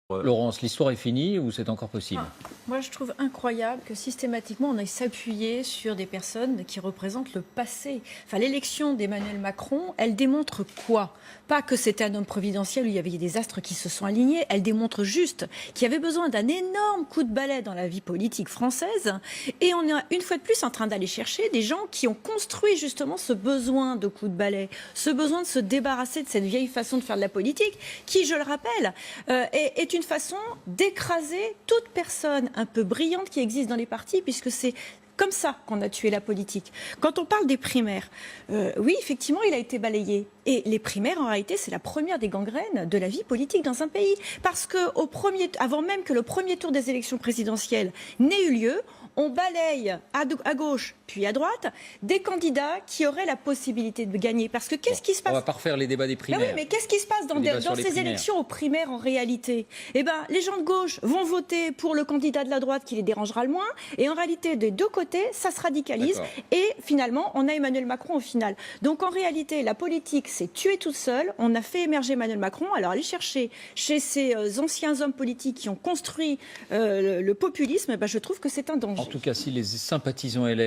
Laurence, l'histoire est finie ou c'est encore possible? Moi, je trouve incroyable que systématiquement, on aille s'appuyer sur des personnes qui représentent le passé. Enfin, l'élection d'Emmanuel Macron, elle démontre quoi? Pas que c'était un homme providentiel où il y avait des astres qui se sont alignés. Elle démontre juste qu'il y avait besoin d'un énorme coup de balai dans la vie politique française. Et on est une fois de plus en train d'aller chercher des gens qui ont construit justement ce besoin de coup de balai, ce besoin de se débarrasser de cette vieille façon de faire de la politique, qui, je le rappelle, est une façon d'écraser toute personne un peu brillante qui existe dans les partis, puisque c'est comme ça qu'on a tué la politique. Quand on parle des primaires, oui, effectivement, il a été balayé. Et les primaires, en réalité, c'est la première des gangrènes de la vie politique dans un pays. Parce que avant même que le premier tour des élections présidentielles n'ait eu lieu, on balaye à gauche puis à droite des candidats qui auraient la possibilité de gagner. Parce que qu'est-ce qui se passe? On va pas refaire les débats des primaires. Mais oui, mais qu'est-ce qui se passe dans ces élections aux primaires en réalité? Eh ben, les gens de gauche vont voter pour le candidat de la droite qui les dérangera le moins. Et en réalité, des deux côtés, ça se radicalise. Et finalement, on a Emmanuel Macron au final. Donc en réalité, la politique s'est tuée toute seule. On a fait émerger Emmanuel Macron. Alors aller chercher chez ces anciens hommes politiques qui ont construit le populisme, eh ben, je trouve que c'est un danger. En tout cas, si les sympathisants LR